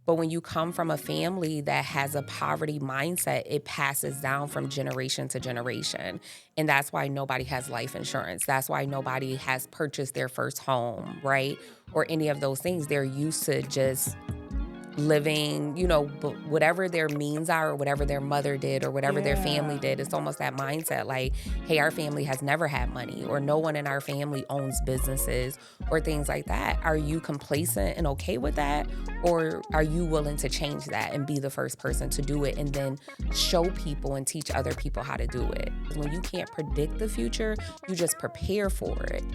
But when you come from a family that has a poverty mindset, it passes down from generation to generation. And that's why nobody has life insurance. That's why nobody has purchased their first home, right? Or any of those things. They're used to just living, whatever their means are, or whatever their mother did, or whatever their family Yeah. did. It's almost that mindset like, hey, our family has never had money, or no one in our family owns businesses, or things like that. Are you complacent and okay with that? Or are you willing to change that and be the first person to do it, and then show people and teach other people how to do it? When you can't predict the future, you just prepare for it.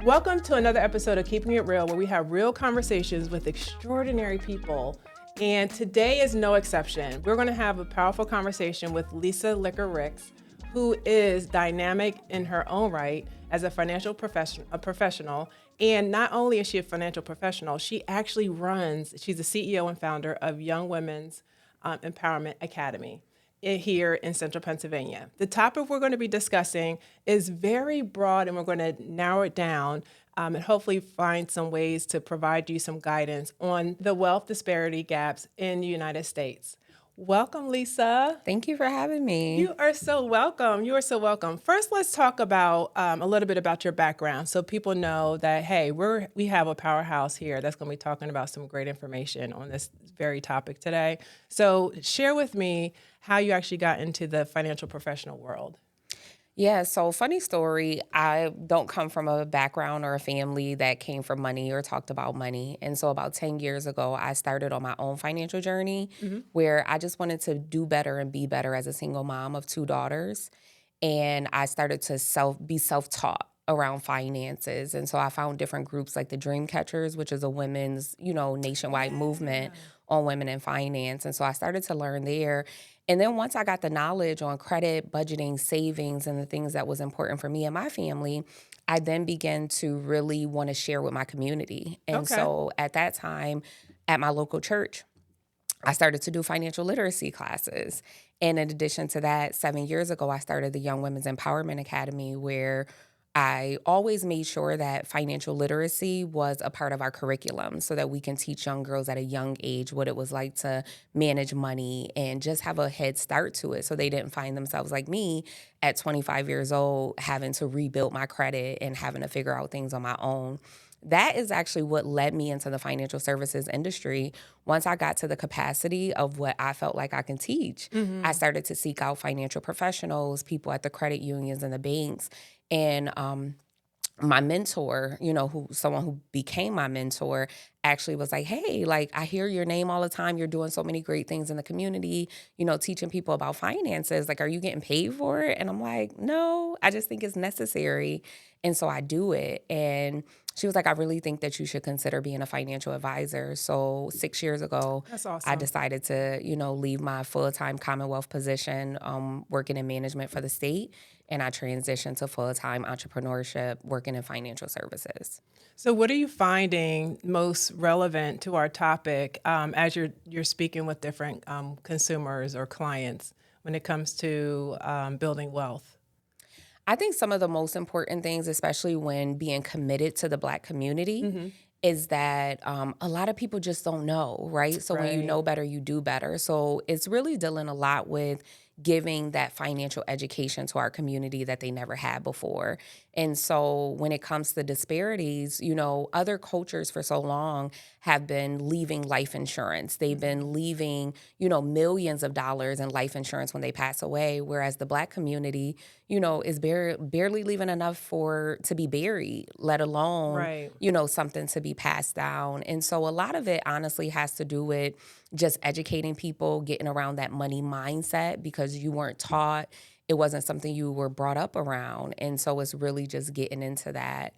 Welcome to another episode of Keeping It Real, where we have real conversations with extraordinary people. And today is no exception. We're going to have a powerful conversation with Lisa Licker-Ricks, who is dynamic in her own right as a financial professional. And not only is she a financial professional, she's the CEO and founder of Young Women's Empowerment Academy here in central Pennsylvania. The topic we're going to be discussing is very broad, and we're going to narrow it down and hopefully find some ways to provide you some guidance on the wealth disparity gaps in the United States. Welcome, Lisa. Thank you for having me. You are so welcome. You are so welcome. First, let's talk about a little bit about your background so people know that, hey, we have a powerhouse here that's going to be talking about some great information on this very topic today. So share with me how you actually got into the financial professional world. Yeah, so funny story. I don't come from a background or a family that came from money or talked about money. And so about 10 years ago, I started on my own financial journey where I just wanted to do better and be better as a single mom of two daughters. And I started to be self-taught around finances. And so I found different groups like the Dream Catchers, which is a women's, nationwide movement on women in finance. And so I started to learn there. And then once I got the knowledge on credit, budgeting, savings, and the things that was important for me and my family, I then began to really want to share with my community. And Okay. so at that time, at my local church, I started to do financial literacy classes. And in addition to that, 7 years ago, I started the Young Women's Empowerment Academy, where I always made sure that financial literacy was a part of our curriculum so that we can teach young girls at a young age what it was like to manage money and just have a head start to it so they didn't find themselves like me at 25 years old having to rebuild my credit and having to figure out things on my own. That is actually what led me into the financial services industry. Once I got to the capacity of what I felt like I can teach, I started to seek out financial professionals, people at the credit unions and the banks. And my mentor, someone who became my mentor, actually was like, hey, like, I hear your name all the time. You're doing so many great things in the community, teaching people about finances. Like, are you getting paid for it? And I'm like, no, I just think it's necessary. And so I do it. And she was like, I really think that you should consider being a financial advisor. So 6 years ago, That's I awesome. decided to, leave my full-time Commonwealth position, working in management for the state. And I transitioned to full-time entrepreneurship, working in financial services. So what are you finding most relevant to our topic as you're speaking with different consumers or clients when it comes to building wealth? I think some of the most important things, especially when being committed to the Black community, is that a lot of people just don't know, right? So when you know better, you do better. So it's really dealing a lot with giving that financial education to our community that they never had before. And so when it comes to disparities, other cultures for so long have been leaving life insurance. They've been leaving, millions of dollars in life insurance when they pass away, whereas the Black community, is barely leaving enough to be buried, let alone, Right. Something to be passed down. And so a lot of it honestly has to do with just educating people, getting around that money mindset because you weren't taught. It wasn't something you were brought up around. And so it's really just getting into that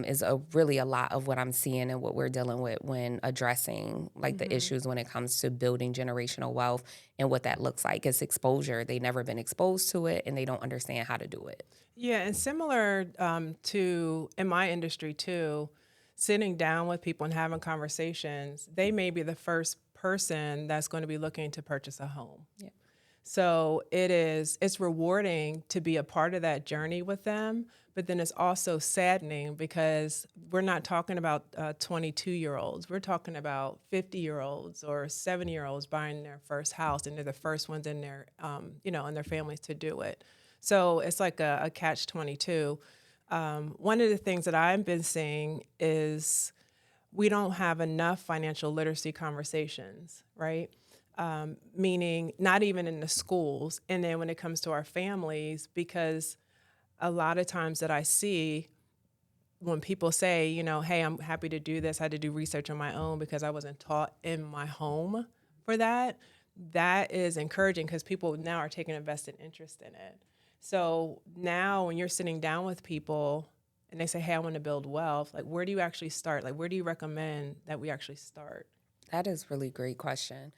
is really a lot of what I'm seeing and what we're dealing with when addressing like the issues when it comes to building generational wealth and what that looks like. It's exposure. They've never been exposed to it and they don't understand how to do it. Yeah, and similar to in my industry too, sitting down with people and having conversations, they may be the first person that's going to be looking to purchase a home. Yeah. So it's rewarding to be a part of that journey with them, but then it's also saddening because we're not talking about 22-year-olds. We're talking about 50-year-olds or 70-year-olds buying their first house, and they're the first ones in their, in their families to do it. So it's like a catch-22. One of the things that I've been seeing is we don't have enough financial literacy conversations, right? Meaning not even in the schools. And then when it comes to our families, because a lot of times that I see when people say, hey, I'm happy to do this, I had to do research on my own because I wasn't taught in my home for that, that is encouraging because people now are taking a vested interest in it. So now when you're sitting down with people and they say, hey, I want to build wealth, like where do you actually start? Like where do you recommend that we actually start? That is a really great question.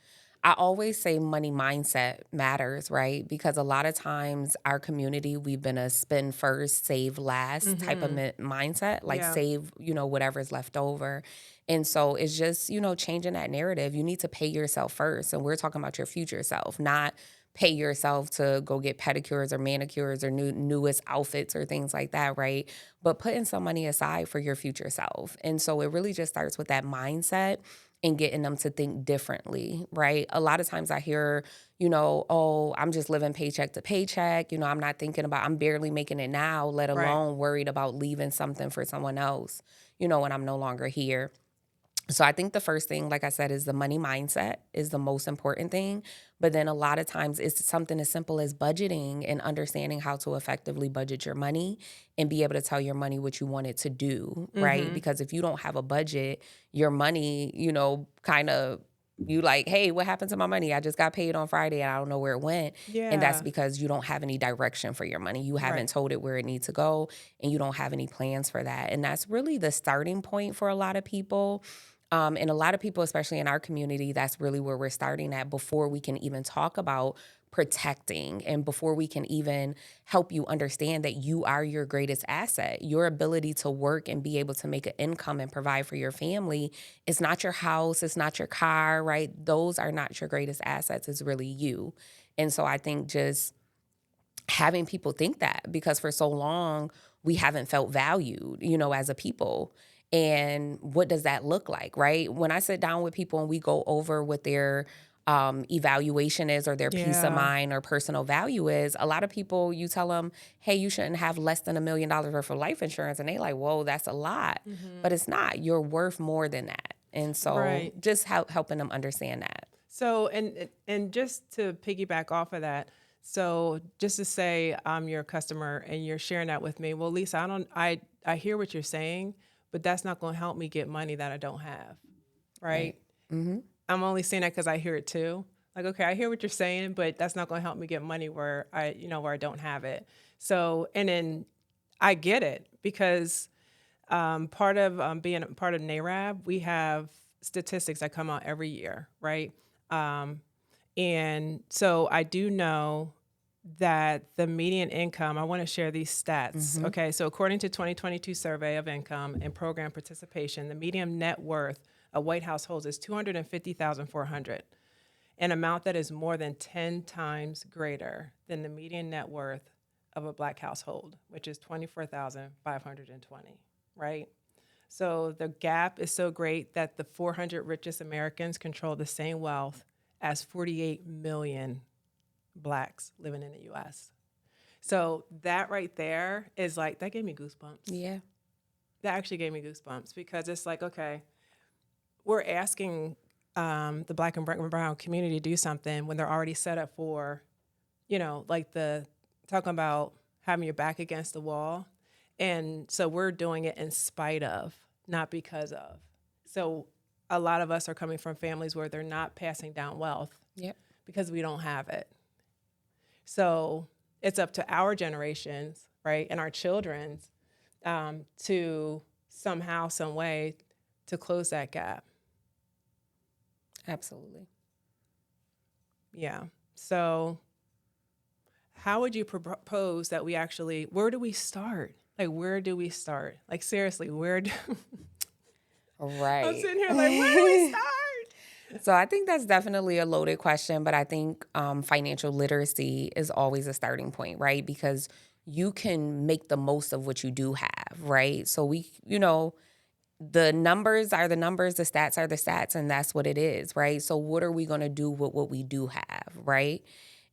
I always say money mindset matters, right? Because a lot of times our community, we've been a spend first, save last type of mindset, like Yeah. save, whatever's left over. And so it's just, changing that narrative. You need to pay yourself first. And we're talking about your future self, not pay yourself to go get pedicures or manicures or newest outfits or things like that, right? But putting some money aside for your future self. And so it really just starts with that mindset and getting them to think differently, right? A lot of times I hear, oh, I'm just living paycheck to paycheck. I'm not thinking about, I'm barely making it now, let Right. alone worried about leaving something for someone else, when I'm no longer here. So I think the first thing, like I said, is the money mindset is the most important thing. But then a lot of times it's something as simple as budgeting and understanding how to effectively budget your money and be able to tell your money what you want it to do, right? Because if you don't have a budget, your money, kind of you like, hey, what happened to my money? I just got paid on Friday and I don't know where it went. And that's Yeah. because you don't have any direction for your money. You haven't Right. told it where it needs to go and you don't have any plans for that. And that's really the starting point for a lot of people. And a lot of people, especially in our community, that's really where we're starting at before we can even talk about protecting and before we can even help you understand that you are your greatest asset. Your ability to work and be able to make an income and provide for your family is not your house, it's not your car, right? Those are not your greatest assets, it's really you. And so I think just having people think that because for so long we haven't felt valued, as a people. And what does that look like, right? When I sit down with people and we go over what their evaluation is or their peace of Yeah. mind or personal value is, a lot of people, you tell them, hey, you shouldn't have less than $1 million worth of life insurance. And they like, whoa, that's a lot. But it's not. You're worth more than that. And so Right. just helping them understand that. So, and just to piggyback off of that, so just to say I'm your customer and you're sharing that with me. Well, Lisa, I hear what you're saying, but that's not going to help me get money that I don't have, Right. right? I'm only saying that because I hear it too. Like, okay, I hear what you're saying, but that's not going to help me get money where where I don't have it. So, and then I get it because part of being a part of NARAB, we have statistics that come out every year, right? Um, and so I do know that the median income, I want to share these stats. Okay, so according to 2022 survey of income and program participation, the median net worth of white households is 250,400, an amount that is more than 10 times greater than the median net worth of a black household, which is 24,520, right? So the gap is so great that the 400 richest Americans control the same wealth as 48 million blacks living in the US. So that right there is like, that gave me goosebumps. Yeah. That actually gave me goosebumps because it's like, okay, we're asking the black and brown community to do something when they're already set up for, like talking about having your back against the wall. And so we're doing it in spite of, not because of. So a lot of us are coming from families where they're not passing down wealth Yep. because we don't have it. So it's up to our generations, right, and our children's to somehow, some way, to close that gap. Absolutely. Yeah. So how would you propose that we actually, where do we start? Like, where do we start? Like, seriously, I'm Right. sitting here like, where do we start? So I think that's definitely a loaded question, but I think financial literacy is always a starting point, right? Because you can make the most of what you do have, right? So the numbers are the numbers, the stats are the stats, and that's what it is, right? So what are we going to do with what we do have, right?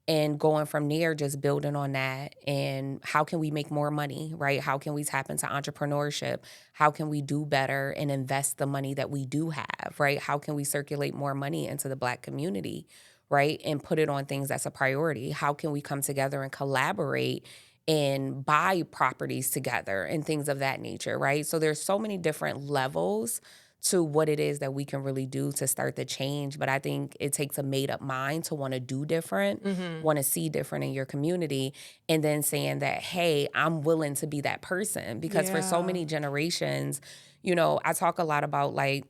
And going from there, just building on that. And how can we make more money, right? How can we tap into entrepreneurship? How can we do better and invest the money that we do have, right? How can we circulate more money into the Black community, right? And put it on things that's a priority. How can we come together and collaborate and buy properties together and things of that nature, right? So there's so many different levels to what it is that we can really do to start the change. But I think it takes a made up mind to want to do different, want to see different in your community, and then saying that, hey, I'm willing to be that person. Because for so Yeah. many generations, I talk a lot about like,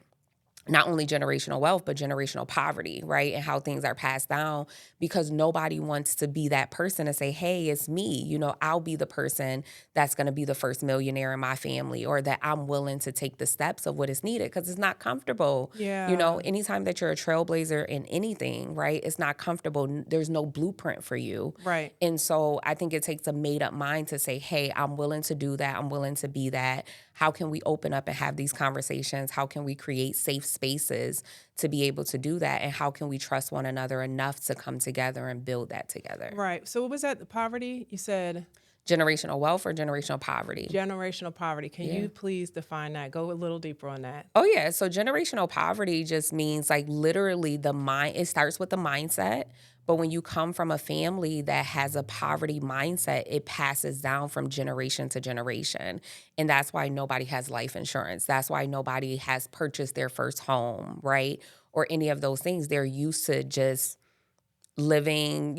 not only generational wealth, but generational poverty, right? And how things are passed down because nobody wants to be that person to say, hey, it's me. I'll be the person that's going to be the first millionaire in my family, or that I'm willing to take the steps of what is needed because it's not comfortable. Yeah. Anytime that you're a trailblazer in anything, right? It's not comfortable. There's no blueprint for you. Right. And so I think it takes a made up mind to say, hey, I'm willing to do that. I'm willing to be that. How can we open up and have these conversations? How can we create safe spaces to be able to do that? And how can we trust one another enough to come together and build that together? Right. So what was that? The poverty? You said Generational wealth or generational poverty? generational poverty. Can Yeah. you please define that? Go a little deeper on that. Oh, yeah. So generational poverty just means like literally the mind, it starts with the mindset. But when you come from a family that has a poverty mindset, it passes down from generation to generation. And that's why nobody has life insurance. That's why nobody has purchased their first home, right? Or any of those things. They're used to just living,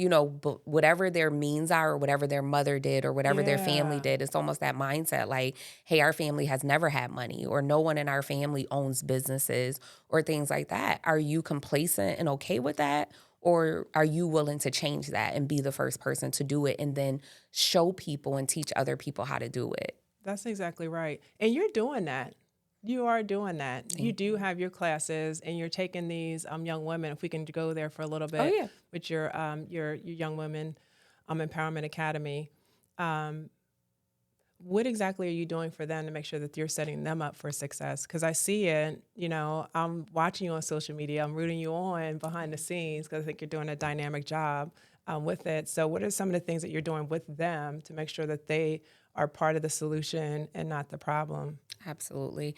whatever their means are or whatever their mother did or whatever their family Yeah. did. It's almost that mindset like, hey, our family has never had money or no one in our family owns businesses or things like that. Are you complacent and okay with that? Or are you willing to change that and be the first person to do it and then show people and teach other people how to do it? That's exactly right. And you're doing that. You are doing that. You Thank do you. have your classes, and you're taking these young women. If we can go there for a little Oh, bit yeah. with your young women empowerment academy. What exactly are you doing for them to make sure that you're setting them up for success? Because I see it. I'm watching you on social media. I'm rooting you on behind the scenes because I think you're doing a dynamic job with it. So, what are some of the things that you're doing with them to make sure that they are part of the solution and not the problem? Absolutely.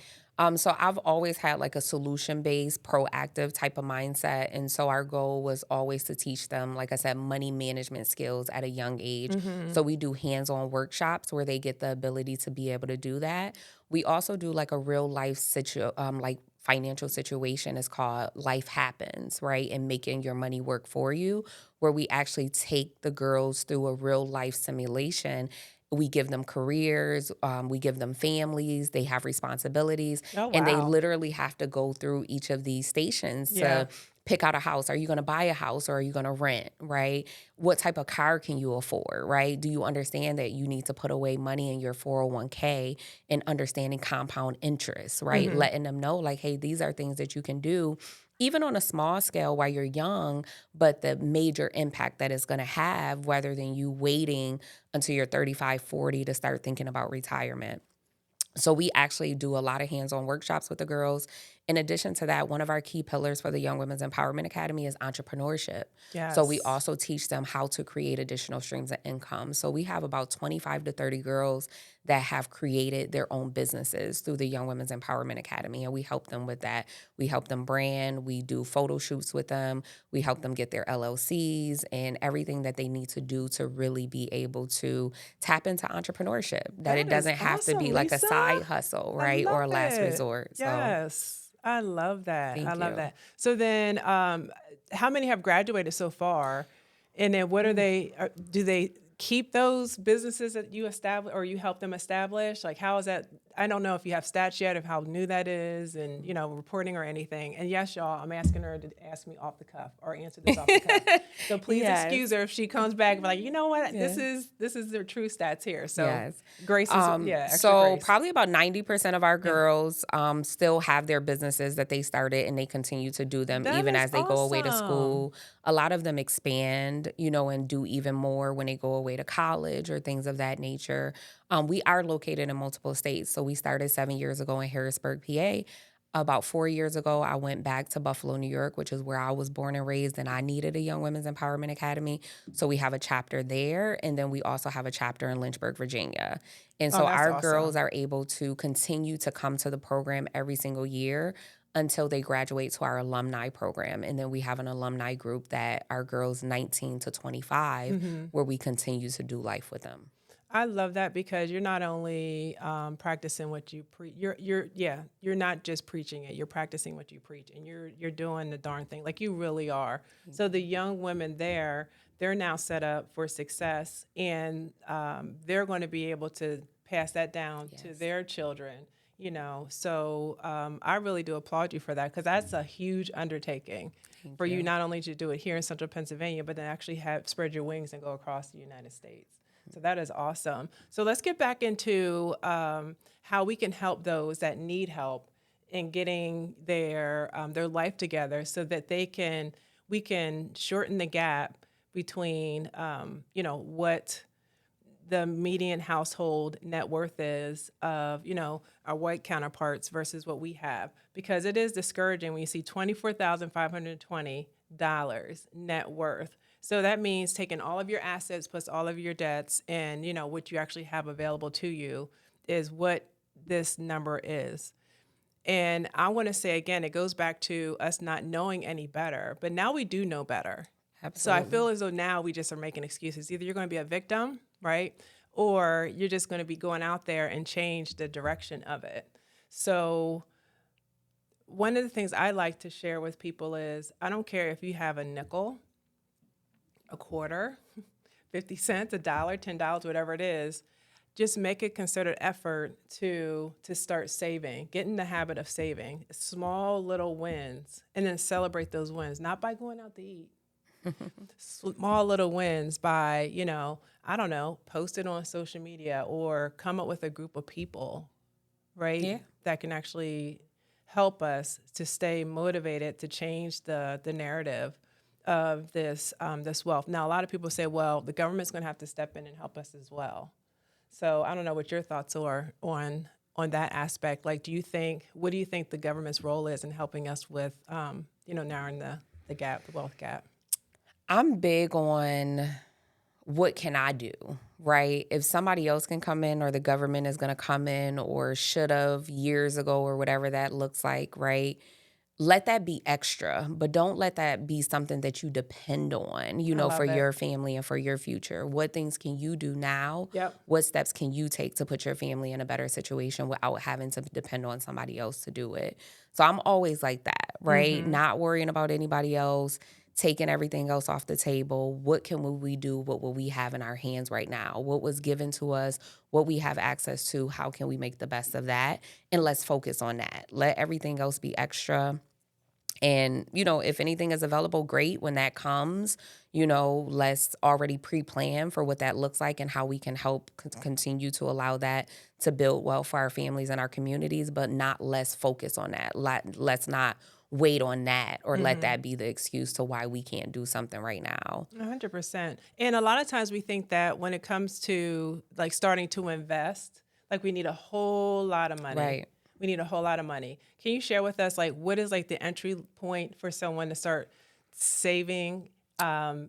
So I've always had like a solution-based, proactive type of mindset. And so our goal was always to teach them, like I said, money management skills at a young age. Mm-hmm. So we do hands-on workshops where they get the ability to be able to do that. We also do like a real life like financial situation is called Life Happens, right? And making your money work for you, where we actually take the girls through a real life simulation. We give them careers, we give them families, they have responsibilities, Oh, and they wow. literally have to go through each of these stations Yeah. to pick out a house. Are you going to buy a house or are you going to rent, right? What type of car can you afford, right? Do you understand that you need to put away money in your 401k and understanding compound interest, right? Mm-hmm. Letting them know, like, hey, these are things that you can do even on a small scale while you're young, but the major impact that it's going to have rather than you waiting until you're 35, 40 to start thinking about retirement. So we actually do a lot of hands-on workshops with the girls. In addition to that, one of our key pillars for the Young Women's Empowerment Academy is entrepreneurship. So we Yes. also teach them how to create additional streams of income. So we have about 25 to 30 girls that have created their own businesses through the Young Women's Empowerment Academy, and we help them with that. We help them brand, we do photo shoots with them, we help them get their LLCs and everything that they need to do to really be able to tap into entrepreneurship, that it That is doesn't have to awesome, be like a Lisa. side hustle, I right? Or love a last it. resort. So Yes. I love that. I thank love you. that. So then, how many have graduated so far? And then what are Ooh. do they keep those businesses that you establish or you help them establish? Like, how is that? I don't know if you have stats yet of how new that is and, reporting or anything. And yes, y'all, I'm asking her to ask me off the cuff or answer this off the cuff. So please excuse Yes. her if she comes back and be like, you know what, this Yeah. is the true stats here. So Yes. grace is, extra So grace. probably about 90% of our Yeah. girls still have their businesses that they started and they continue to do them That even is as they go away to awesome. school. A lot of them expand, and do even more when they go away to college or things of that nature. We are located in multiple states. So we started 7 years ago in Harrisburg, PA. About 4 years ago, I went back to Buffalo, New York, which is where I was born and raised, and I needed a Young Women's Empowerment Academy. So we have a chapter there, and then we also have a chapter in Lynchburg, Virginia. And Oh, so that's our girls awesome. are able to continue to come to the program every single year until they graduate to our alumni program. And then we have an alumni group that are girls 19 to 25, where we continue to do life with them. I love that because you're not only practicing what you preach. You're not just preaching it. You're practicing what you preach, and you're doing the darn thing like you really are. So the young women there, they're now set up for success, and they're going to be able to pass that down to Yes. their children. So I really do applaud you for that because that's a huge undertaking Thank for you you. not only to do it here in Central Pennsylvania, but then actually have spread your wings and go across the United States. So that is awesome. So let's get back into how we can help those that need help in getting their life together, so that we can shorten the gap between what the median household net worth is of our white counterparts versus what we have, because it is discouraging when you see $24,520 net worth. So that means taking all of your assets plus all of your debts and what you actually have available to you is what this number is. And I want to say again, it goes back to us not knowing any better, but now we do know better. So I feel Absolutely. as though now we just are making excuses. Either you're going to be a victim, right? Or you're just going to be going out there and change the direction of it. So one of the things I like to share with people is I don't care if you have a nickel, a quarter, 50 cents, a dollar, $10, whatever it is, just make a concerted effort to start saving. Get in the habit of saving. Small little wins, and then celebrate those wins, not by going out to eat. Small little wins by, I don't know, post it on social media or come up with a group of people, right? Yeah. That can actually help us to stay motivated to change the narrative of this wealth. Now, a lot of people say, well, the government's going to have to step in and help us as well. So I don't know what your thoughts are on that aspect. Like, what do you think the government's role is in helping us with, narrowing the gap, the wealth gap? I'm big on what can I do, right? If somebody else can come in or the government is going to come in or should have years ago or whatever that looks like, right? Let that be extra, but don't let that be something that you depend on, I for love it. your family and for your future. What things can you do now? Yep. What steps can you take to put your family in a better situation without having to depend on somebody else to do it? So I'm always like that, right? Mm-hmm. Not worrying about anybody else, taking everything else off the table. What can we do? What will we have in our hands right now? What was given to us? What we have access to? How can we make the best of that? And let's focus on that. Let everything else be extra. And, if anything is available, great. When that comes, let's already pre-plan for what that looks like and how we can help continue to allow that to build wealth for our families and our communities, but not less focus on that. Let's not wait on that or let Mm-hmm. that be the excuse to why we can't do something right now. 100%. And a lot of times we think that when it comes to like starting to invest, like we need a whole lot of money. Right. We need a whole lot of money. Can you share with us like what is like the entry point for someone to start saving, and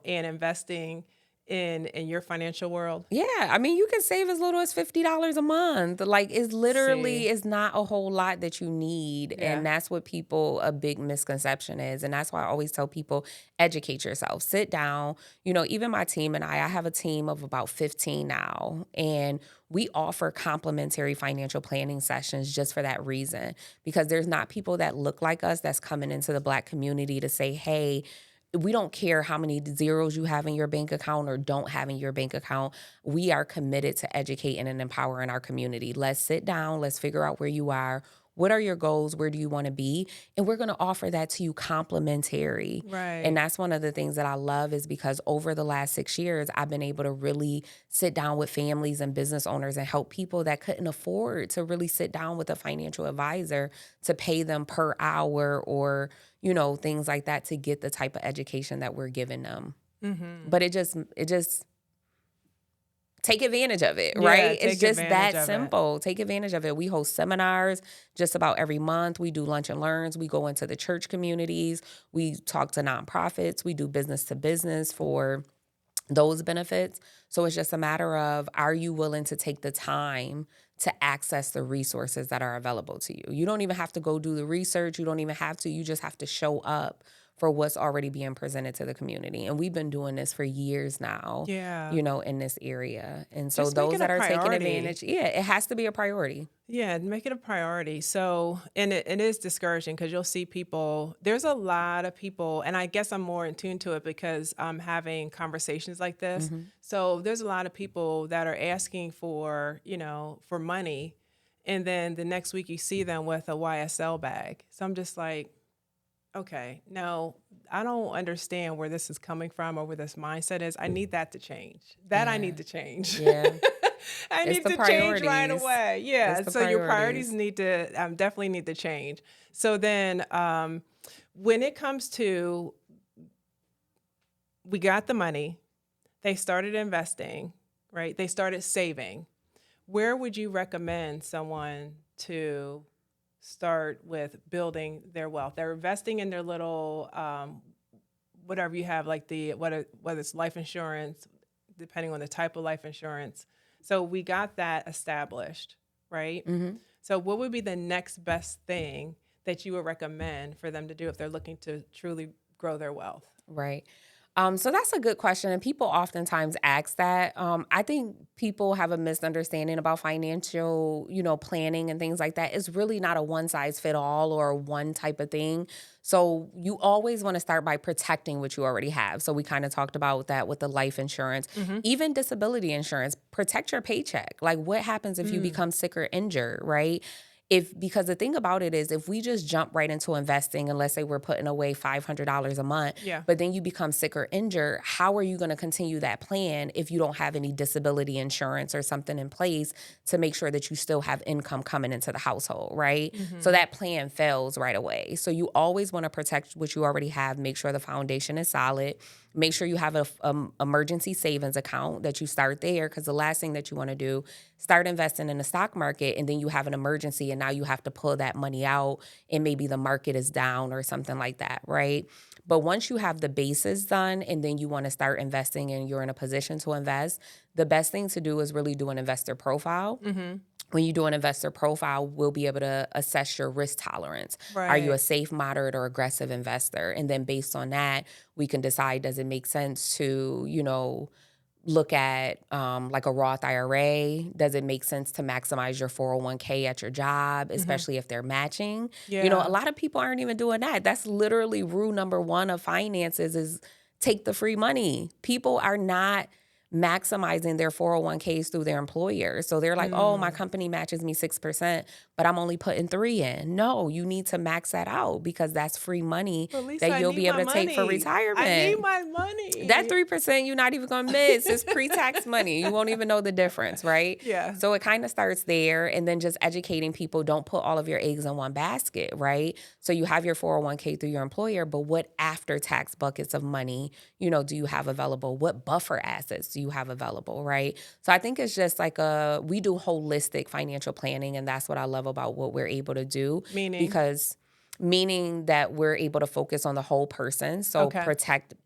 investing in your financial world? Yeah, I mean, you can save as little as $50 a month. Like, it's literally See, is not a whole lot that you need, yeah, and that's what a big misconception is, and that's why I always tell people, educate yourself, sit down. Even my team and I have a team of about 15 now, and we offer complimentary financial planning sessions just for that reason, because there's not people that look like us that's coming into the Black community to say, hey, we don't care how many zeros you have in your bank account or don't have in your bank account. We are committed to educating and empowering our community. Let's sit down. Let's figure out where you are. What are your goals? Where do you want to be? And we're going to offer that to you complimentary. And Right. that's one of the things that I love is because over the last 6 years, I've been able to really sit down with families and business owners and help people that couldn't afford to really sit down with a financial advisor to pay them per hour or, things like that to get the type of education that we're giving them. Mm-hmm. But it just take advantage of it, Yeah, right? It's take just advantage that of it. simple. Take advantage of it. We host seminars just about every month. We do lunch and learns. We go into the church communities. We talk to nonprofits. We do business to business for those benefits. So it's just a matter of, are you willing to take the time to access the resources that are available to you? You don't even have to go do the research. You don't even have to. You just have to show up for what's already being presented to the community. And we've been doing this for years now, Yeah. in this area. And so Just make those it a that are taking priority. advantage, it has to be a priority. Yeah, make it a priority. So, and it is discouraging because you'll see people, there's a lot of people, and I guess I'm more in tune to it because I'm having conversations like this. Mm-hmm. So there's a lot of people that are asking for, for money. And then the next week you see them with a YSL bag. So I'm just like, okay, no, I don't understand where this is coming from or where this mindset is. I need that to change. I Yeah. need to change. Yeah. I It's need the to change right priorities. away. It's Yeah. the So your priorities priorities. need to definitely need to change. So then when it comes to we got the money, they started investing, right? They started saving. Where would you recommend someone to start with building their wealth? They're investing in their little whatever you have, like whether it's life insurance, depending on the type of life insurance. So we got that established, right? Mm-hmm. So what would be the next best thing that you would recommend for them to do if they're looking to truly grow their wealth? Right. So that's a good question. And people oftentimes ask that. I think people have a misunderstanding about financial, planning and things like that. It's really not a one size fit all or one type of thing. So you always want to start by protecting what you already have. So we kind of talked about that with the life insurance, Mm-hmm. even disability insurance, protect your paycheck. Like what happens if you become sick or injured, right? Because the thing about it is if we just jump right into investing and let's say we're putting away $500 a month, Yeah. but then you become sick or injured, how are you going to continue that plan if you don't have any disability insurance or something in place to make sure that you still have income coming into the household, right? So Mm-hmm. that plan fails right away. So you always want to protect what you already have, make sure the foundation is solid. Make sure you have a emergency savings account that you start there because the last thing that you want to do, start investing in the stock market and then you have an emergency and now you have to pull that money out and maybe the market is down or something like that, right? But once you have the basis done and then you want to start investing and you're in a position to invest, the best thing to do is really do an investor profile. Mm-hmm. When you do an investor profile, we'll be able to assess your risk tolerance. Are you a Right. safe, moderate, or aggressive investor? And then based on that, we can decide, does it make sense to, look at like a Roth IRA? Does it make sense to maximize your 401k at your job, Mm-hmm. especially if they're matching? A Yeah. lot of people aren't even doing that. That's literally rule number one of finances is take the free money. People are not maximizing their 401ks through their employers. So they're like, oh, my Mm. company matches me 6%, but I'm only putting 3 in. No, you need to max that out because that's free money But Lisa, that I you'll need be able my to take for money. I need retirement. my That money. 3% you're not even going to miss. It's pre-tax money. You won't even know the difference, right? Yeah. So it kind of starts there and then just educating people, don't put all of your eggs in one basket, right? So you have your 401k through your employer, but what after-tax buckets of money, do you have available? What buffer assets do you have available, right? So I think it's just like we do holistic financial planning and that's what I love about what we're able to do Meaning, because meaning that we're able to focus on the whole person. So okay.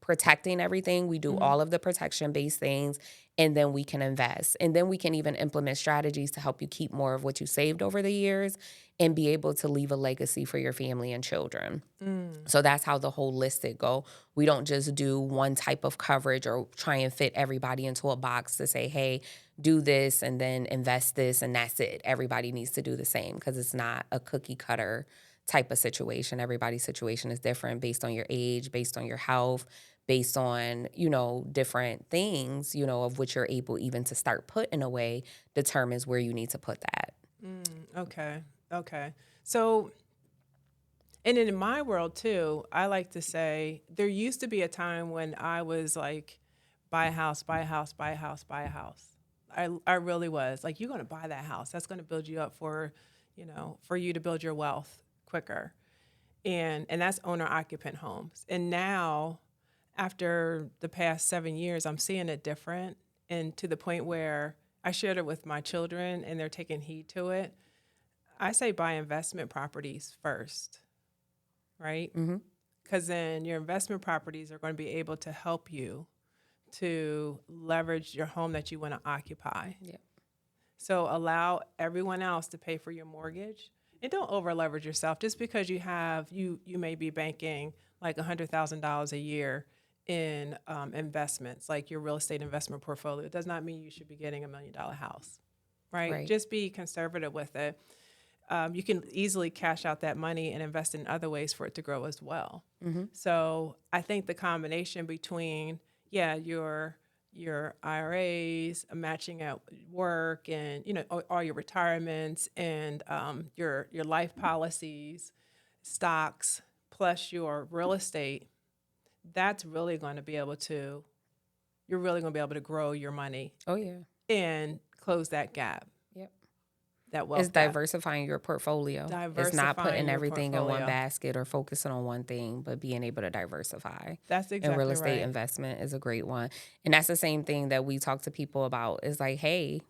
protecting everything. We do Mm-hmm. all of the protection based things and then we can invest. And then we can even implement strategies to help you keep more of what you saved over the years and be able to leave a legacy for your family and children. Mm. So that's how the holistic go. We don't just do one type of coverage or try and fit everybody into a box to say, hey, do this and then invest this and that's it. Everybody needs to do the same because it's not a cookie cutter type of situation. Everybody's situation is different based on your age, based on your health, based on, different things, of which you're able even to start putting away determines where you need to put that. Okay. Okay. So, and in my world too, I like to say there used to be a time when I was like, buy a house, buy a house, buy a house, buy a house. I really was like, you're going to buy that house. That's going to build you up for, for you to build your wealth quicker. And that's owner occupant homes. And now, after the past 7 years, I'm seeing it different, and to the point where I shared it with my children and they're taking heed to it. I say buy investment properties first, right? Mm-hmm. Because then your investment properties are going to be able to help you to leverage your home that you want to occupy. Yeah. So allow everyone else to pay for your mortgage, and don't over leverage yourself just because you may be banking like $100,000 a year in investments, like your real estate investment portfolio. It does not mean you should be getting $1 million house, right? Right. Just be conservative with it. You can easily cash out that money and invest in other ways for it to grow as well. Mm-hmm. So I think the combination between, your IRAs, matching at work, and all your retirements, and your life policies, stocks, plus your real estate, that's really going to be able to you're really going to be able to grow your money Oh, yeah. and close that gap, Yep. that It's wealth gap. diversifying your portfolio. It's not Diversifying putting your everything in one portfolio. basket or focusing on one thing, but being able to diversify. That's And real exactly estate right. investment is a great one. And that's the same thing that we talk to people about is like, hey,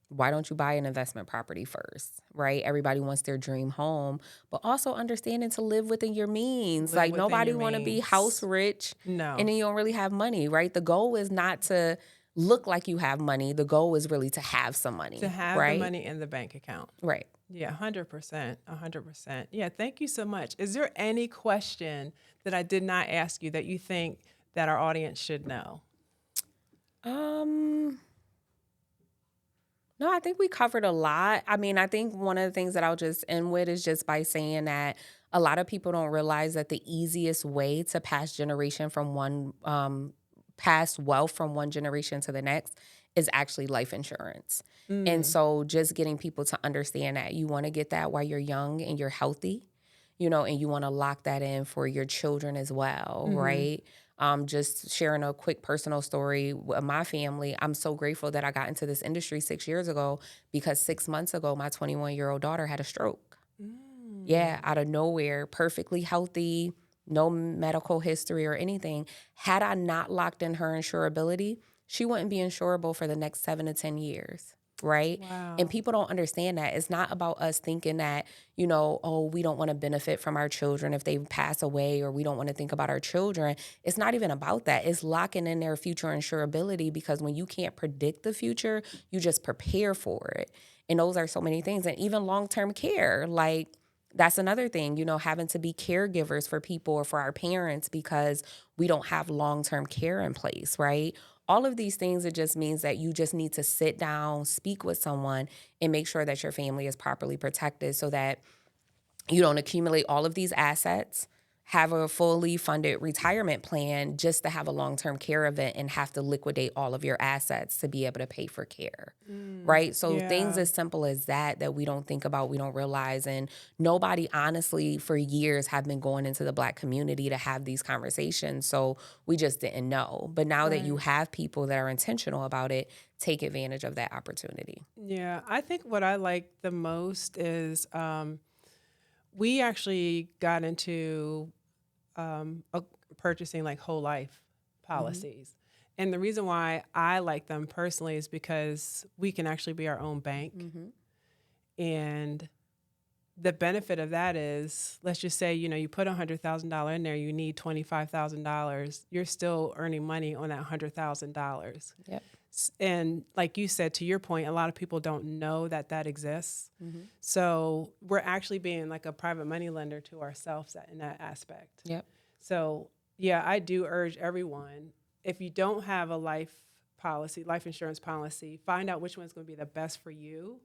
why don't you buy an investment property first, right? Everybody wants their dream home, but also understanding to live within your means. Live Like within nobody your want to be house means. rich and No. then you don't really have money, right? The goal is not to look like you have money. The goal is really to have some To money, have the right? money in the bank account. Right. Yeah, 100%. 100%. Yeah, thank you so much. Is there any question that I did not ask you that you think that our audience should know? Um, no, I think we covered a lot. I mean, I think one of the things that I'll just end with is just by saying that a lot of people don't realize that the easiest way to pass wealth from one generation to the next is actually life insurance. And Mm, so just getting people to understand that you want to get that while you're young and you're healthy, and you want to lock that in for your children as well, mm-hmm. right? Just sharing a quick personal story with my family. I'm so grateful that I got into this industry 6 years ago because 6 months ago, my 21-year-old daughter had a stroke. Yeah, Mm. out of nowhere, perfectly healthy, no medical history or anything. Had I not locked in her insurability, she wouldn't be insurable for the next 7 to 10 years. Right. And Wow. people don't understand that. It's not about us thinking that, oh, we don't want to benefit from our children if they pass away, or we don't want to think about our children. It's not even about that. It's locking in their future insurability, because when you can't predict the future, you just prepare for it. And those are so many things. And even long-term care, like, that's another thing, having to be caregivers for people or for our parents because we don't have long-term care in place, right? All of these things, it just means that you just need to sit down, speak with someone, and make sure that your family is properly protected so that you don't accumulate all of these assets, have a fully funded retirement plan just to have a long-term care event and have to liquidate all of your assets to be able to pay for care, right? So things Yeah. as simple as that we don't think about, we don't realize. And nobody, honestly, for years have been going into the Black community to have these conversations. So we just didn't know. But now that you Right. have people that are intentional about it, take advantage of that opportunity. Yeah. I think what I like the most is we actually got into purchasing like whole life Hmm. policies. And the reason why I like them personally is because we can actually be our own bank. Hmm. And the benefit of that is, let's just say, you put $100,000 in there, you need $25,000, you're still earning money on that $100,000. Yep. And like you said, to your point, a lot of people don't know that that exists. Hmm. So we're actually being like a private money lender to ourselves in that aspect. Yep. So yeah, I do urge everyone, if you don't have a life insurance policy, find out which one's going to be the best for you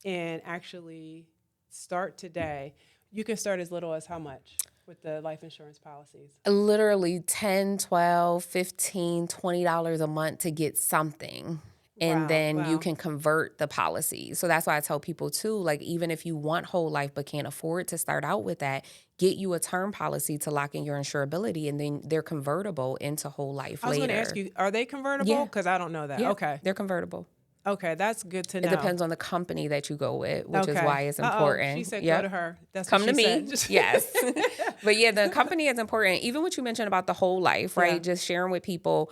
and actually start today. You can start as little as how much with the life insurance policies? Literally 10, 12, 15, $20 a month to get something. And Wow. then you Wow. can convert the policy. So that's why I tell people too, like, even if you want whole life but can't afford to start out with that, get you a term policy to lock in your insurability, and then they're convertible into whole life I was going to ask later. you, are they convertible? Yeah. Because I don't know that. Yeah. Okay. They're convertible. Okay. That's good to It know. depends on the company that you go with, which is Okay. why it's Uh-oh. She important. said go to Yep. her. That's what Come to she me. said. Yes. But yeah, the company is important. Even what you mentioned about the whole life, Yeah. right? Just sharing with people,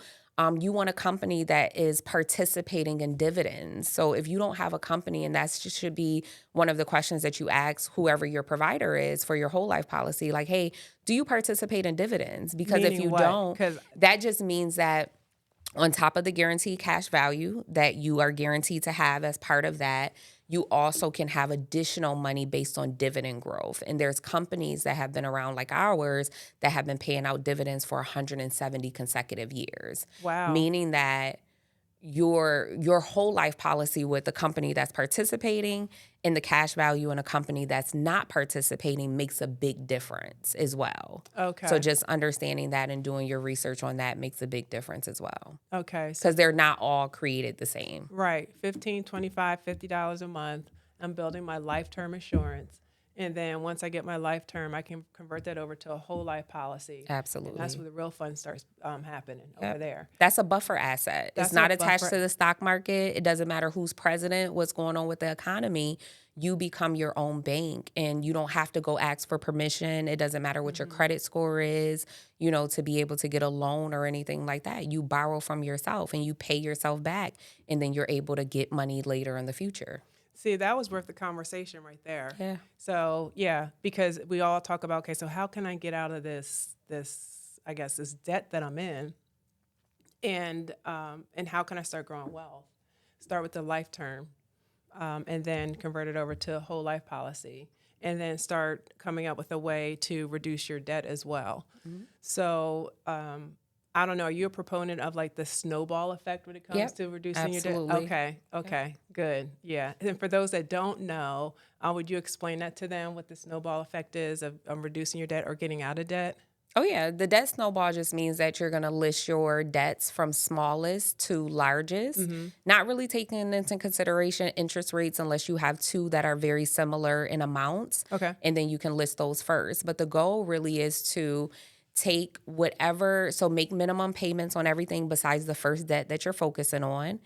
you want a company that is participating in dividends. So if you don't have a company, and that just should be one of the questions that you ask whoever your provider is for your whole life policy, like, hey, do you participate in dividends? Because if Meaning you what? don't, Because that just means that on top of the guaranteed cash value that you are guaranteed to have as part of that, you also can have additional money based on dividend growth. And there's companies that have been around like ours that have been paying out dividends for 170 consecutive years, wow. meaning that your whole life policy with the company that's participating and the cash value in a company that's not participating makes a big difference as well. So Okay. just understanding that and doing your research on that makes a big difference as well, Okay. So because they're not all created the same. right, 15, 25, $50 a month. I'm building my life term insurance. And then once I get my life term, I can convert that over to a whole life policy. And that's Absolutely. where the real fun starts happening over Yep. there. That's a buffer asset. It's That's a not attached buffer. to the stock market. It doesn't matter who's president, what's going on with the economy. You become your own bank, and you don't have to go ask for permission. It doesn't matter what your credit score is, to be able to get a loan or anything like that. You borrow from yourself and you pay yourself back, and then you're able to get money later in the future. See, that was worth the conversation right there. Yeah. So yeah, because we all talk about, okay, so how can I get out of this I guess this debt that I'm in, and how can I start growing wealth? Start with the life term, and then convert it over to a whole life policy, and then start coming up with a way to reduce your debt as well. So I don't know. Are you a proponent of like the snowball effect when it comes Yep. to reducing your Absolutely. debt? Okay, good. Yeah. And for those that don't know, would you explain that to them, what the snowball effect is of reducing your debt or getting out of debt? Oh, yeah. The debt snowball just means that you're going to list your debts from smallest to largest, not really taking into consideration interest rates unless you have two that are very similar in amounts. Okay. And then you can list those first. But the goal really is to take so make minimum payments on everything besides the first debt that you're focusing on,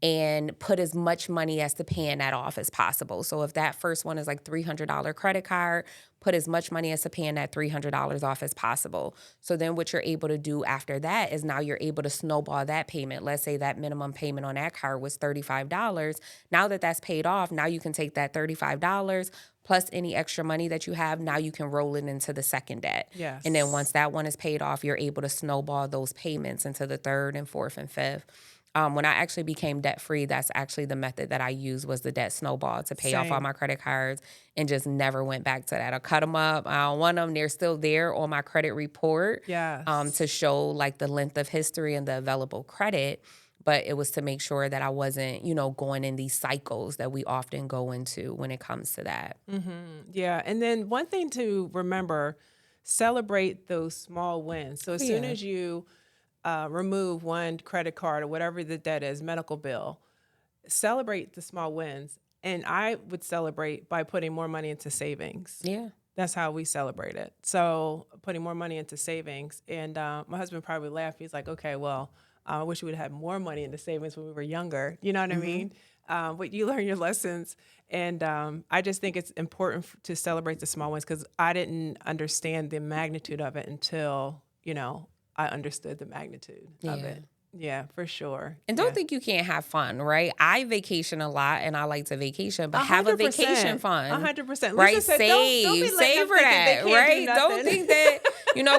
and put as much money as to paying that off as possible. So if that first one is like $300 credit card, put as much money as to paying that $300 off as possible. So then what you're able to do after that is now you're able to snowball that payment. Let's say that minimum payment on that card was $35. Now that that's paid off, now you can take that $35 plus any extra money that you have. Now you can roll it into the second debt. Yes. And then once that one is paid off, you're able to snowball those payments into the third and fourth and fifth. When I actually became debt free, that's actually the method that I used, was the debt snowball, to pay off all Same. my credit cards, and just never went back to that. I cut them up. I don't want them. They're still there on my credit report, Yes. to show like the length of history and the available credit. But it was to make sure that I wasn't, going in these cycles that we often go into when it comes to that. Yeah. And then one thing to remember, celebrate those small wins. So as soon Yeah. as you remove one credit card or whatever the debt is, medical bill, celebrate the small wins. And I would celebrate by putting more money into savings. Yeah. That's how we celebrate it. So putting more money into savings. And my husband probably laughed. He's like, okay, well, I wish we would have had more money into savings when we were younger. You know what I mean? But you learn your lessons. And I just think it's important to celebrate the small ones, because I didn't understand the magnitude of it until, I understood the magnitude of Yeah. it. Yeah, for sure. And don't think you can't have fun, right? I vacation a lot and I like to vacation, but have a 100%. vacation fun. 100%. Right? Lisa said, don't be letting Save them for think they that, can't do right? Don't nothing. think that,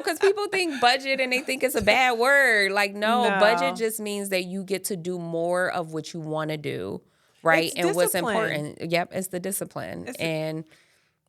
because people think budget and they think it's a bad word. Like, no, No. budget just means that you get to do more of what you want to do, right? It's And what's discipline. important, it's the discipline. And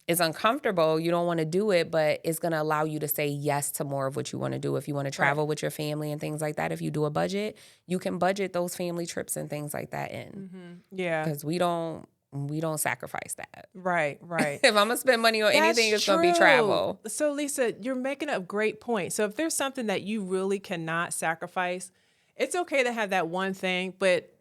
it's uncomfortable. You don't want to do it, but it's going to allow you to say yes to more of what you want to do. If you want to travel with your family and things like that, if you do a budget, you can budget those family trips and things like that in. Yeah. Because we don't we don't sacrifice that. Right, right. If I'm gonna spend money on anything, That's it's gonna be true. travel. So, Lisa, you're making a great point. So, if there's something that you really cannot sacrifice, it's okay to have that one thing, but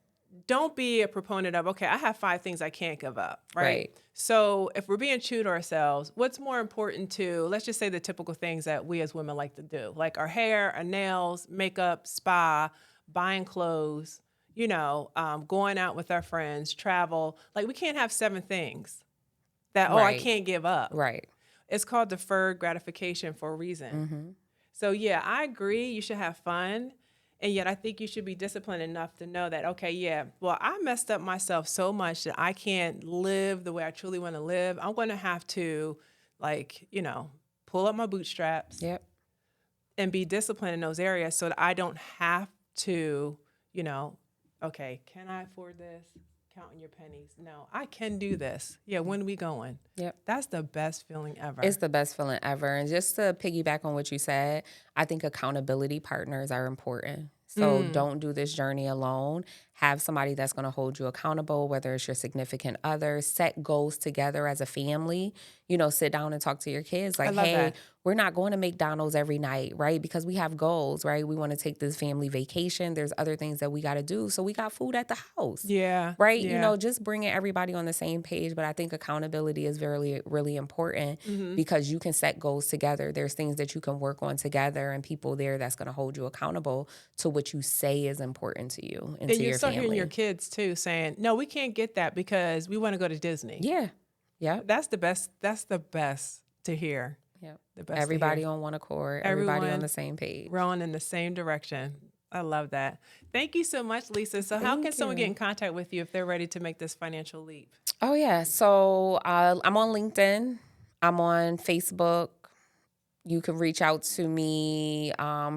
don't be a proponent of, okay, I have 5 things I can't give up, right? Right. So, if we're being true to ourselves, what's more important to, let's just say the typical things that we as women like to do, like our hair, our nails, makeup, spa, buying clothes, going out with our friends, travel. Like, we can't have 7 things that, I Right. can't give up. Right. It's called deferred gratification for a reason. So, yeah, I agree. You should have fun. And yet I think you should be disciplined enough to know that, okay, yeah, well, I messed up myself so much that I can't live the way I truly want to live. I'm going to have to, pull up my bootstraps Yep. and be disciplined in those areas so that I don't have to, okay, can I afford this? Counting your pennies. No, I can do this. Yeah, when are we going? Yep. That's the best feeling ever. It's the best feeling ever. And just to piggyback on what you said, I think accountability partners are important. So don't do this journey alone. Have somebody that's going to hold you accountable, whether it's your significant other. Set goals together as a family. Sit down and talk to your kids like, love hey, that. we're not going to McDonald's every night, right? Because we have goals, right? We want to take this family vacation. There's other things that we got to do. So we got food at the house. Yeah. Right? Yeah. Just bringing everybody on the same page. But I think accountability is really, really important because you can set goals together. There's things that you can work on together and people there that's going to hold you accountable to what you say is important to you and to you your start family. hearing your kids too saying, no, we can't get that because we want to go to Disney. Yeah. Yeah. That's the best. That's the best to hear. Yep. The best. Everybody to hear. on one accord. Everybody Everyone on the same page. Rowing in the same direction. I love that. Thank you so much, Lisa. So how can someone get in contact with you if they're ready to make this financial leap? Oh, yeah. So I'm on LinkedIn. I'm on Facebook. You can reach out to me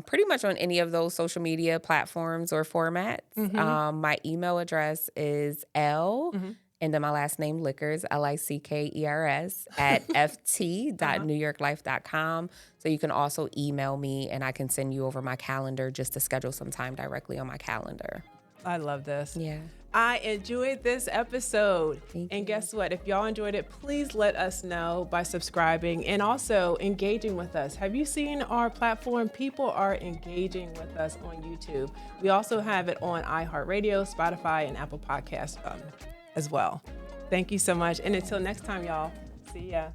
pretty much on any of those social media platforms or formats. My email address is L, and then my last name, llickers, LICKERS, at ft.newyorklife.com. So you can also email me, and I can send you over my calendar just to schedule some time directly on my calendar. I love this. Yeah. I enjoyed this episode. Thank and you. guess what? If y'all enjoyed it, please let us know by subscribing and also engaging with us. Have you seen our platform? People are engaging with us on YouTube. We also have it on iHeartRadio, Spotify, and Apple Podcasts as well. Thank you so much. And until next time, y'all, see ya.